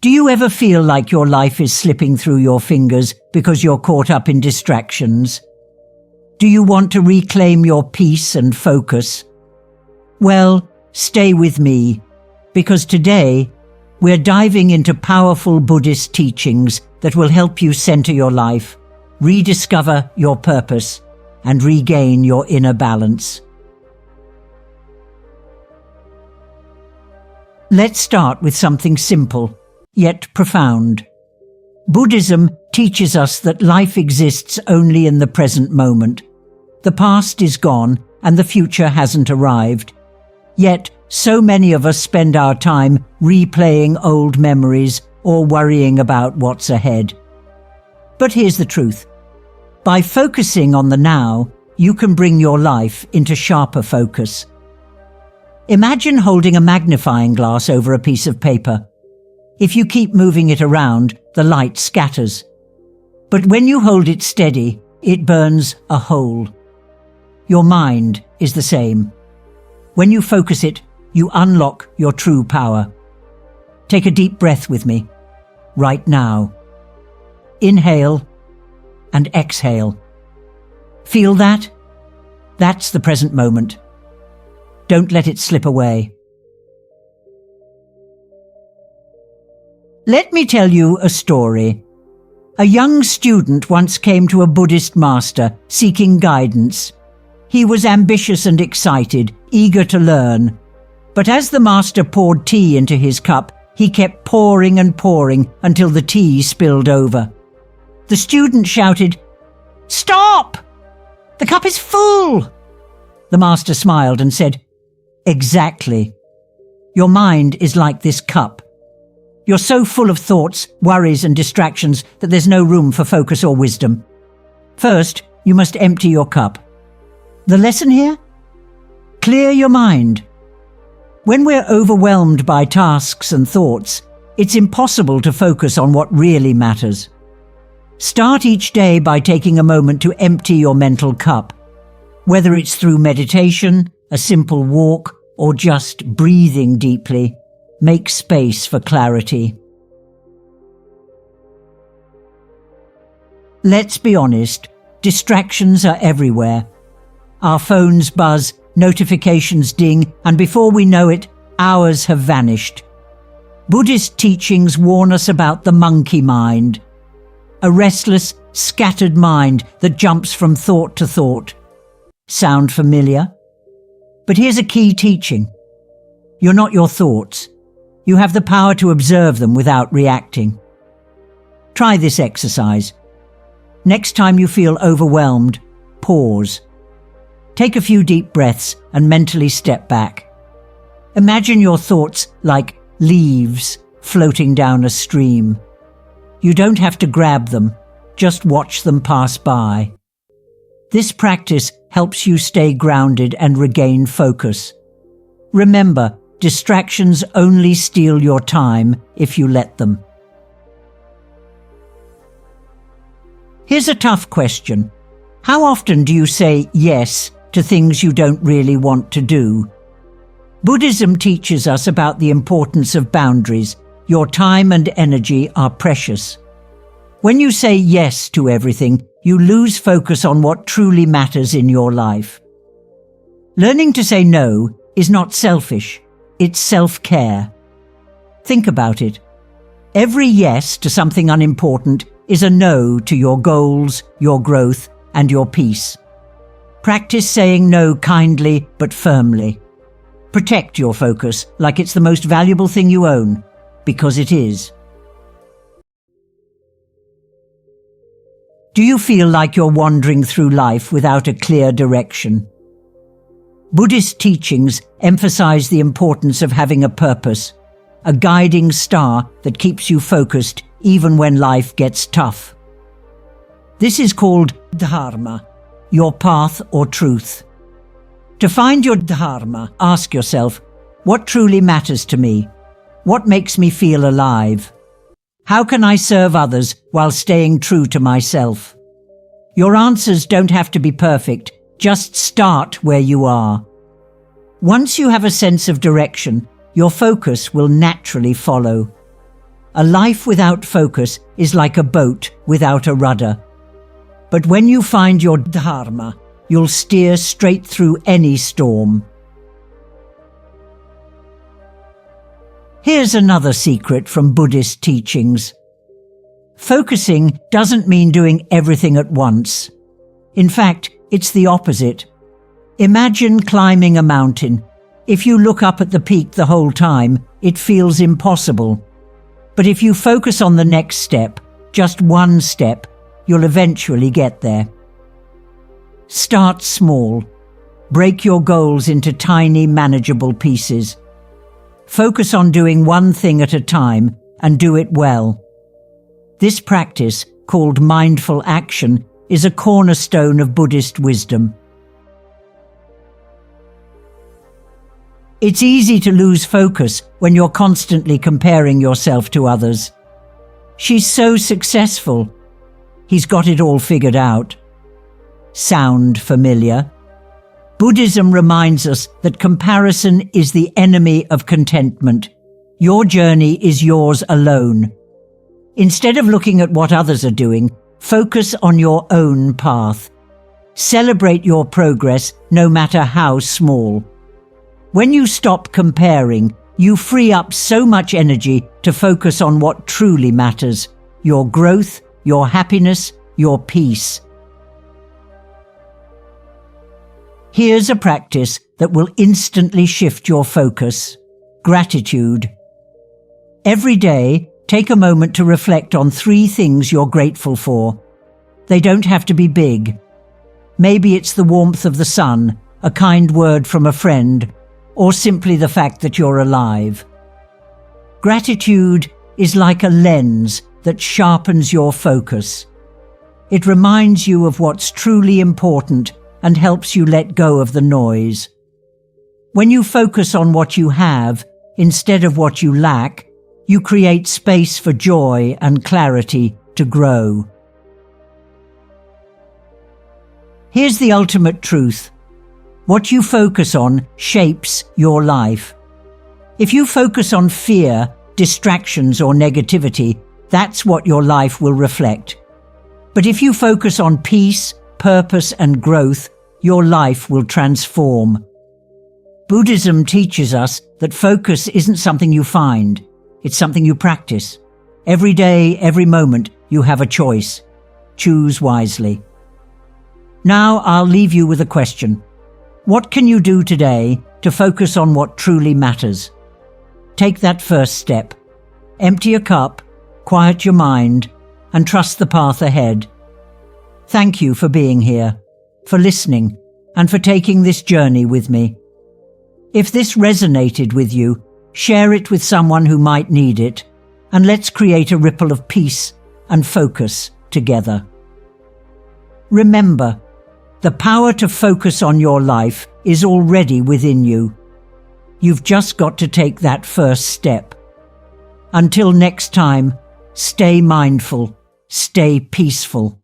Do you ever feel like your life is slipping through your fingers because you're caught up in distractions? Do you want to reclaim your peace and focus? Well, stay with me, because today we're diving into powerful Buddhist teachings that will help you center your life, rediscover your purpose, and regain your inner balance. Let's start with something simple, yet profound. Buddhism teaches us that life exists only in the present moment. The past is gone and the future hasn't arrived. Yet, so many of us spend our time replaying old memories or worrying about what's ahead. But here's the truth. By focusing on the now, you can bring your life into sharper focus. Imagine holding a magnifying glass over a piece of paper. If you keep moving it around, the light scatters. But when you hold it steady, it burns a hole. Your mind is the same. When you focus it, you unlock your true power. Take a deep breath with me, right now. Inhale and exhale. Feel that? That's the present moment. Don't let it slip away. Let me tell you a story. A young student once came to a Buddhist master seeking guidance. He was ambitious and excited, eager to learn. But as the master poured tea into his cup, he kept pouring and pouring until the tea spilled over. The student shouted, "Stop! The cup is full!" The master smiled and said, "Exactly. Your mind is like this cup. You're so full of thoughts, worries and distractions that there's no room for focus or wisdom. First, you must empty your cup. The lesson here? Clear your mind. When we're overwhelmed by tasks and thoughts, it's impossible to focus on what really matters. Start each day by taking a moment to empty your mental cup. Whether it's through meditation, a simple walk, or just breathing deeply, make space for clarity. Let's be honest, distractions are everywhere. Our phones buzz, notifications ding, and before we know it, hours have vanished. Buddhist teachings warn us about the monkey mind, a restless, scattered mind that jumps from thought to thought. Sound familiar? But here's a key teaching. You're not your thoughts. You have the power to observe them without reacting. Try this exercise. Next time you feel overwhelmed, pause. Take a few deep breaths and mentally step back. Imagine your thoughts like leaves floating down a stream. You don't have to grab them, just watch them pass by. This practice helps you stay grounded and regain focus. Remember, distractions only steal your time if you let them. Here's a tough question. How often do you say yes to things you don't really want to do? Buddhism teaches us about the importance of boundaries. Your time and energy are precious. When you say yes to everything, you lose focus on what truly matters in your life. Learning to say no is not selfish, it's self-care. Think about it. Every yes to something unimportant is a no to your goals, your growth, and your peace. Practice saying no kindly but firmly. Protect your focus like it's the most valuable thing you own, because it is. Do you feel like you're wandering through life without a clear direction? Buddhist teachings emphasize the importance of having a purpose, a guiding star that keeps you focused even when life gets tough. This is called dharma, your path or truth. To find your dharma, ask yourself, what truly matters to me? What makes me feel alive? How can I serve others while staying true to myself? Your answers don't have to be perfect, just start where you are. Once you have a sense of direction, your focus will naturally follow. A life without focus is like a boat without a rudder. But when you find your dharma, you'll steer straight through any storm. Here's another secret from Buddhist teachings. Focusing doesn't mean doing everything at once. In fact, it's the opposite. Imagine climbing a mountain. If you look up at the peak the whole time, it feels impossible. But if you focus on the next step, just one step, you'll eventually get there. Start small. Break your goals into tiny, manageable pieces. Focus on doing one thing at a time and do it well. This practice, called mindful action, is a cornerstone of Buddhist wisdom. It's easy to lose focus when you're constantly comparing yourself to others. She's so successful. He's got it all figured out. Sound familiar? Buddhism reminds us that comparison is the enemy of contentment. Your journey is yours alone. Instead of looking at what others are doing, focus on your own path. Celebrate your progress, no matter how small. When you stop comparing, you free up so much energy to focus on what truly matters: your growth, your happiness, your peace. Here's a practice that will instantly shift your focus: gratitude. Every day, take a moment to reflect on 3 things you're grateful for. They don't have to be big. Maybe it's the warmth of the sun, a kind word from a friend, or simply the fact that you're alive. Gratitude is like a lens that sharpens your focus. It reminds you of what's truly important and helps you let go of the noise. When you focus on what you have instead of what you lack, you create space for joy and clarity to grow. Here's the ultimate truth. What you focus on shapes your life. If you focus on fear, distractions, or negativity, that's what your life will reflect. But if you focus on peace, purpose, and growth, your life will transform. Buddhism teaches us that focus isn't something you find, it's something you practice. Every day, every moment, you have a choice. Choose wisely. Now I'll leave you with a question. What can you do today to focus on what truly matters? Take that first step. Empty a cup, quiet your mind, and trust the path ahead. Thank you for being here, for listening, and for taking this journey with me. If this resonated with you, share it with someone who might need it, and let's create a ripple of peace and focus together. Remember, the power to focus on your life is already within you. You've just got to take that first step. Until next time, stay mindful, stay peaceful.